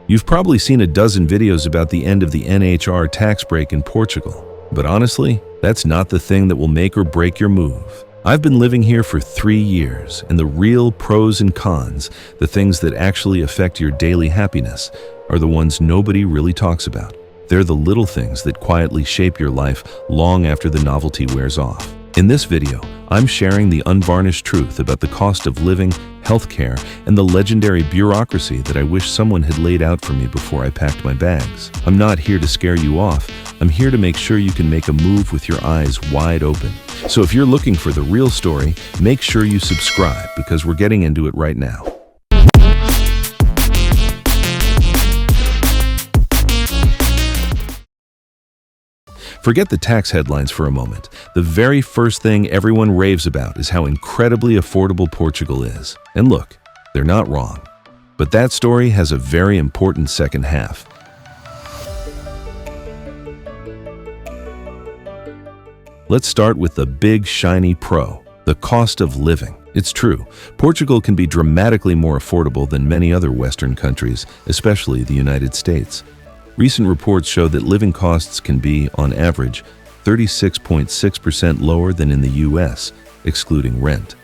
You've probably seen a dozen videos about the end of the NHR tax break in Portugal. But honestly, that's not the thing that will make or break your move. I've been living here for 3 years, and the real pros and cons, the things that actually affect your daily happiness, are the ones nobody really talks about. They're the little things that quietly shape your life long after the novelty wears off. In this video, I'm sharing the unvarnished truth about the cost of living, healthcare, and the legendary bureaucracy that I wish someone had laid out for me before I packed my bags. I'm not here to scare you off. I'm here to make sure you can make a move with your eyes wide open. So if you're looking for the real story, make sure you subscribe because we're getting into it right now. Forget the tax headlines for a moment. The very first thing everyone raves about is how incredibly affordable Portugal is. And look, they're not wrong. But that story has a very important second half. Let's start with the big, shiny pro, the cost of living. It's true, Portugal can be dramatically more affordable than many other Western countries, especially the United States. Recent reports show that living costs can be, on average, 36.6% lower than in the US, excluding rent.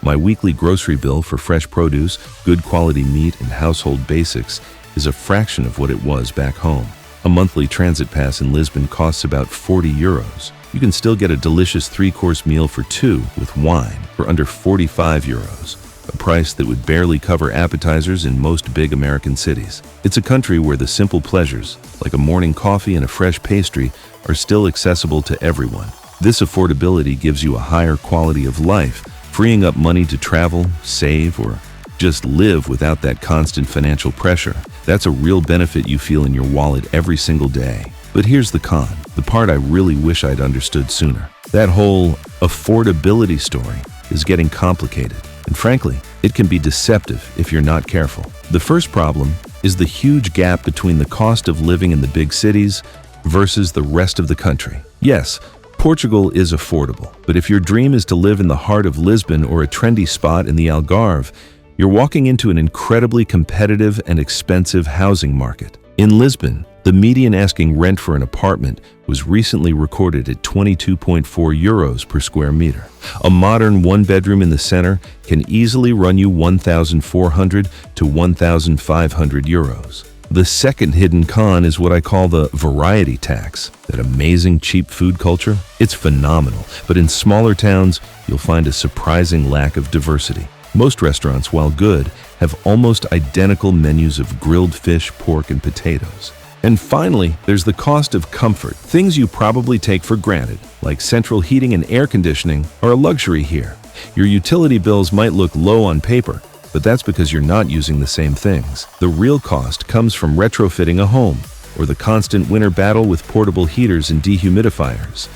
My weekly grocery bill for fresh produce, good quality meat, and household basics is a fraction of what it was back home. A monthly transit pass in Lisbon costs about 40 euros. You can still get a delicious 3-course meal for 2 with wine for under 45 euros. A price that would barely cover appetizers in most big American cities. It's a country where the simple pleasures, like a morning coffee and a fresh pastry, are still accessible to everyone. This affordability gives you a higher quality of life, freeing up money to travel, save, or just live without that constant financial pressure. That's a real benefit you feel in your wallet every single day. But here's the con, the part I really wish I'd understood sooner. That whole affordability story is getting complicated. And frankly, it can be deceptive if you're not careful. The first problem is the huge gap between the cost of living in the big cities versus the rest of the country. Yes, Portugal is affordable, but if your dream is to live in the heart of Lisbon or a trendy spot in the Algarve, you're walking into an incredibly competitive and expensive housing market. In Lisbon, the median asking rent for an apartment was recently recorded at 22.4 euros per square meter. A modern one-bedroom in the center can easily run you 1,400 to 1,500 euros. The second hidden con is what I call the variety tax. That amazing cheap food culture? It's phenomenal, but in smaller towns, you'll find a surprising lack of diversity. Most restaurants, while good, have almost identical menus of grilled fish, pork, and potatoes. And finally, there's the cost of comfort. Things you probably take for granted, like central heating and air conditioning, are a luxury here. Your utility bills might look low on paper, but that's because you're not using the same things. The real cost comes from retrofitting a home, or the constant winter battle with portable heaters and dehumidifiers.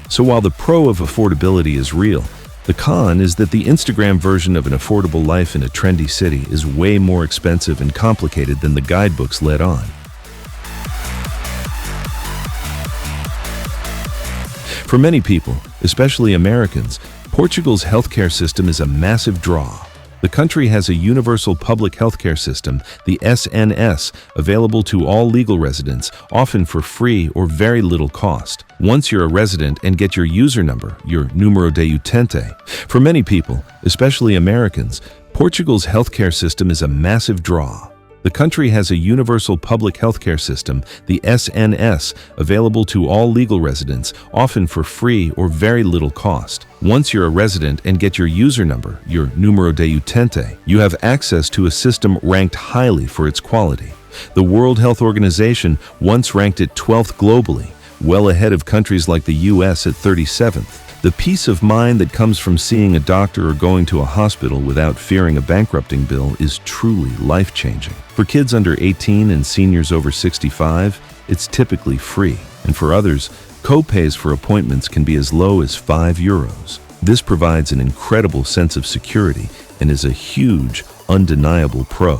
So while the pro of affordability is real, the con is that the Instagram version of an affordable life in a trendy city is way more expensive and complicated than the guidebooks let on. For many people, especially Americans, Portugal's healthcare system is a massive draw. The country has a universal public healthcare system, the SNS, available to all legal residents, often for free or very little cost. Once you're a resident and get your user number, your número de utente. For many people, especially Americans, Portugal's healthcare system is a massive draw. The country has a universal public healthcare system, the SNS, available to all legal residents, often for free or very little cost. Once you're a resident and get your user number, your número de utente, you have access to a system ranked highly for its quality. The World Health Organization once ranked it 12th globally, well ahead of countries like the US at 37th. The peace of mind that comes from seeing a doctor or going to a hospital without fearing a bankrupting bill is truly life-changing. For kids under 18 and seniors over 65, it's typically free. And for others, co-pays for appointments can be as low as 5 euros. This provides an incredible sense of security and is a huge, undeniable pro.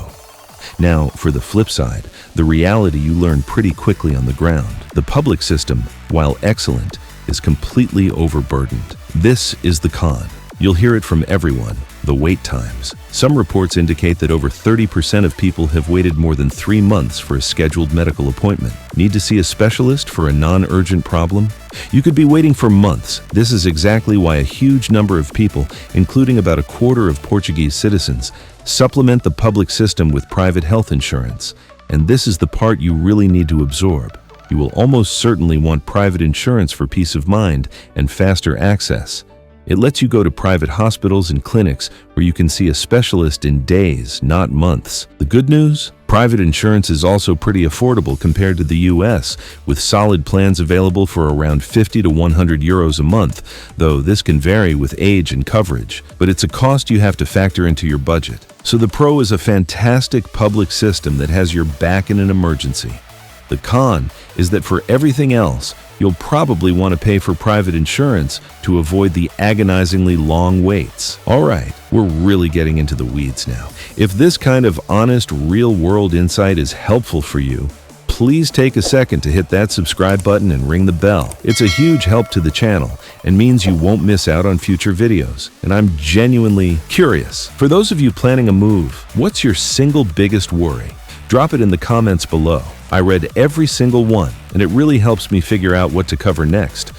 Now, for the flip side, the reality you learn pretty quickly on the ground. The public system, while excellent, is completely overburdened. This is the con. You'll hear it from everyone. The wait times. Some reports indicate that over 30% of people have waited more than 3 months for a scheduled medical appointment. Need to see a specialist for a non-urgent problem? You could be waiting for months. This is exactly why a huge number of people, including about a quarter of Portuguese citizens, supplement the public system with private health insurance. And this is the part you really need to absorb. You will almost certainly want private insurance for peace of mind and faster access. It lets you go to private hospitals and clinics where you can see a specialist in days, not months. The good news? Private insurance is also pretty affordable compared to the US, with solid plans available for around 50 to 100 euros a month, though this can vary with age and coverage. But it's a cost you have to factor into your budget. So the pro is a fantastic public system that has your back in an emergency. The con is that for everything else, you'll probably want to pay for private insurance to avoid the agonizingly long waits. All right, we're really getting into the weeds now. If this kind of honest, real-world insight is helpful for you, please take a second to hit that subscribe button and ring the bell. It's a huge help to the channel and means you won't miss out on future videos. And I'm genuinely curious. For those of you planning a move, what's your single biggest worry? Drop it in the comments below. I read every single one, and it really helps me figure out what to cover next.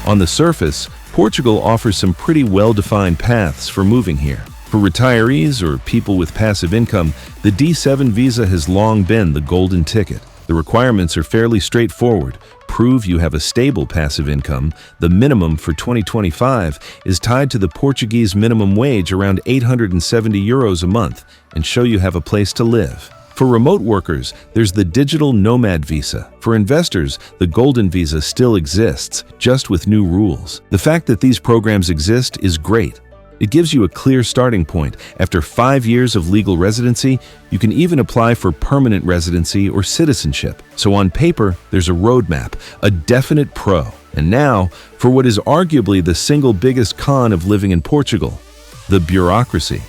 On the surface, Portugal offers some pretty well-defined paths for moving here. For retirees or people with passive income, the D7 visa has long been the golden ticket. The requirements are fairly straightforward. Prove you have a stable passive income. The minimum for 2025 is tied to the Portuguese minimum wage around 870 euros a month, and show you have a place to live. For remote workers, there's the digital nomad visa. For investors, the golden visa still exists, just with new rules. The fact that these programs exist is great. It gives you a clear starting point. After 5 years of legal residency, you can even apply for permanent residency or citizenship. So on paper, there's a roadmap, a definite pro. And now, for what is arguably the single biggest con of living in Portugal, the bureaucracy.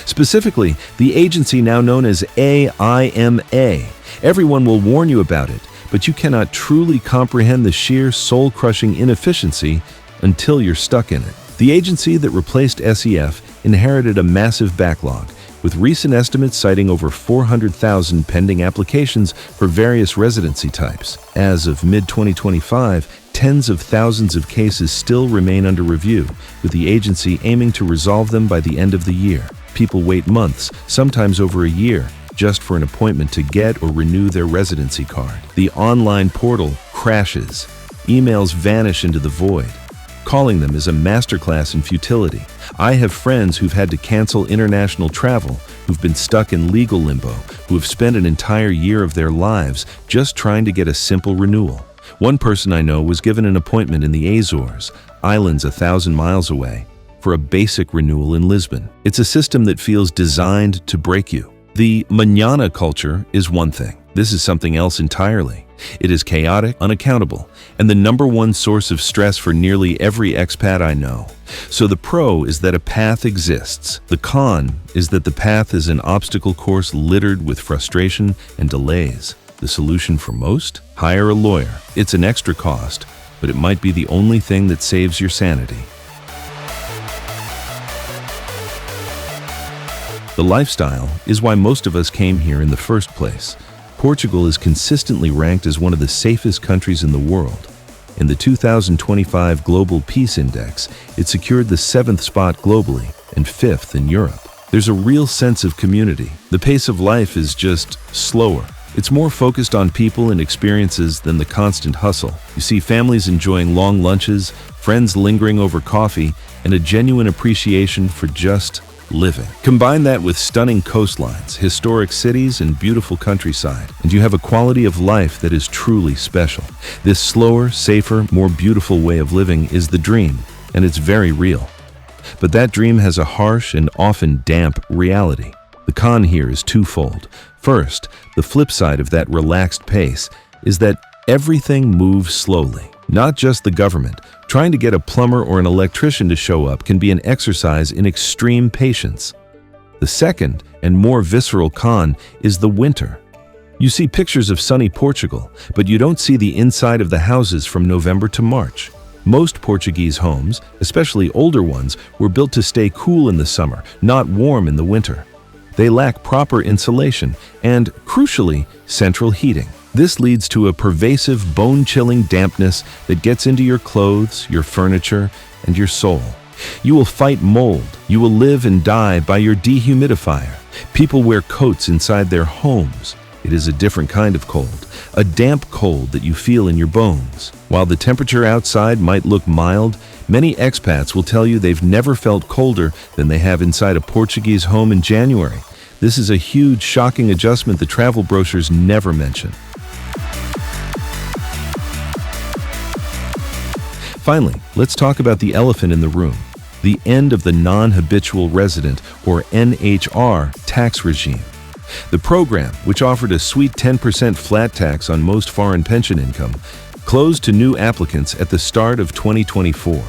Specifically, the agency now known as AIMA. Everyone will warn you about it, but you cannot truly comprehend the sheer soul-crushing inefficiency until you're stuck in it. The agency that replaced SEF inherited a massive backlog, with recent estimates citing over 400,000 pending applications for various residency types. As of mid-2025, tens of thousands of cases still remain under review, with the agency aiming to resolve them by the end of the year. People wait months, sometimes over a year, just for an appointment to get or renew their residency card. The online portal crashes. Emails vanish into the void. Calling them is a masterclass in futility. I have friends who've had to cancel international travel, who've been stuck in legal limbo, who have spent an entire year of their lives just trying to get a simple renewal. One person I know was given an appointment in the Azores, islands 1,000 miles away, for a basic renewal in Lisbon. It's a system that feels designed to break you. The mañana culture is one thing. This is something else entirely. It is chaotic, unaccountable, and the #1 source of stress for nearly every expat I know. So the pro is that a path exists. The con is that the path is an obstacle course littered with frustration and delays. The solution for most? Hire a lawyer. It's an extra cost, but it might be the only thing that saves your sanity. The lifestyle is why most of us came here in the first place. Portugal is consistently ranked as one of the safest countries in the world. In the 2025 Global Peace Index, it secured the 7th spot globally and 5th in Europe. There's a real sense of community. The pace of life is just slower. It's more focused on people and experiences than the constant hustle. You see families enjoying long lunches, friends lingering over coffee, and a genuine appreciation for just living. Combine that with stunning coastlines, historic cities, and beautiful countryside, and you have a quality of life that is truly special. This slower, safer, more beautiful way of living is the dream, and it's very real. But that dream has a harsh and often damp reality. The con here is twofold. First, the flip side of that relaxed pace is that everything moves slowly. Not just the government. Trying to get a plumber or an electrician to show up can be an exercise in extreme patience. The second, and more visceral con, is the winter. You see pictures of sunny Portugal, but you don't see the inside of the houses from November to March. Most Portuguese homes, especially older ones, were built to stay cool in the summer, not warm in the winter. They lack proper insulation and, crucially, central heating. This leads to a pervasive, bone-chilling dampness that gets into your clothes, your furniture, and your soul. You will fight mold. You will live and die by your dehumidifier. People wear coats inside their homes. It is a different kind of cold, a damp cold that you feel in your bones. While the temperature outside might look mild, many expats will tell you they've never felt colder than they have inside a Portuguese home in January. This is a huge, shocking adjustment the travel brochures never mention. Finally, let's talk about the elephant in the room, the end of the non-habitual resident, or NHR, tax regime. The program, which offered a sweet 10% flat tax on most foreign pension income, closed to new applicants at the start of 2024.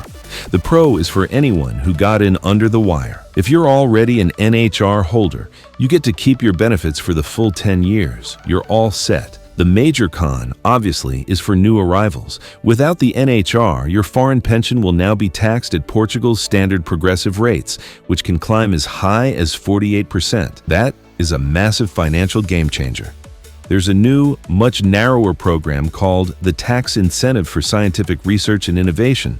The pro is for anyone who got in under the wire. If you're already an NHR holder, you get to keep your benefits for the full 10 years. You're all set. The major con, obviously, is for new arrivals. Without the NHR, your foreign pension will now be taxed at Portugal's standard progressive rates, which can climb as high as 48%. That is a massive financial game changer. There's a new, much narrower program called the Tax Incentive for Scientific Research and Innovation,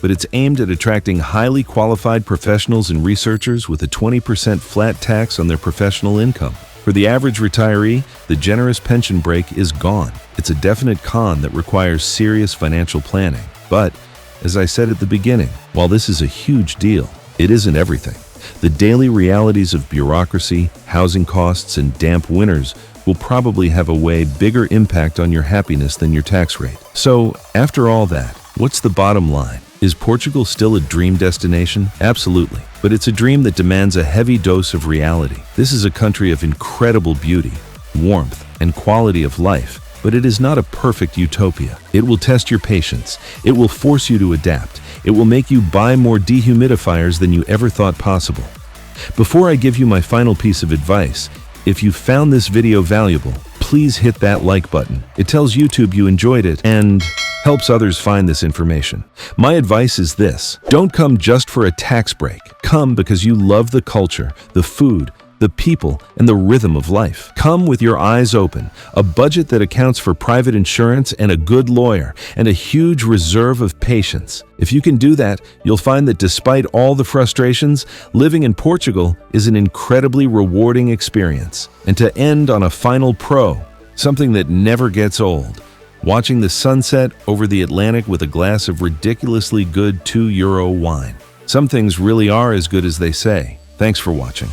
but it's aimed at attracting highly qualified professionals and researchers with a 20% flat tax on their professional income. For the average retiree, the generous pension break is gone. It's a definite con that requires serious financial planning. But, as I said at the beginning, while this is a huge deal, it isn't everything. The daily realities of bureaucracy, housing costs, and damp winters will probably have a way bigger impact on your happiness than your tax rate. So, after all that, what's the bottom line? Is Portugal still a dream destination? Absolutely. But it's a dream that demands a heavy dose of reality. This is a country of incredible beauty, warmth, and quality of life, but it is not a perfect utopia. It will test your patience. It will force you to adapt. It will make you buy more dehumidifiers than you ever thought possible. Before I give you my final piece of advice, if you found this video valuable, please hit that like button. It tells YouTube you enjoyed it and helps others find this information. My advice is this: don't come just for a tax break. Come because you love the culture, the food, the people, and the rhythm of life. Come with your eyes open, a budget that accounts for private insurance and a good lawyer, and a huge reserve of patience. If you can do that, you'll find that despite all the frustrations, living in Portugal is an incredibly rewarding experience. And to end on a final pro, something that never gets old: watching the sunset over the Atlantic with a glass of ridiculously good €2 wine. Some things really are as good as they say. Thanks for watching.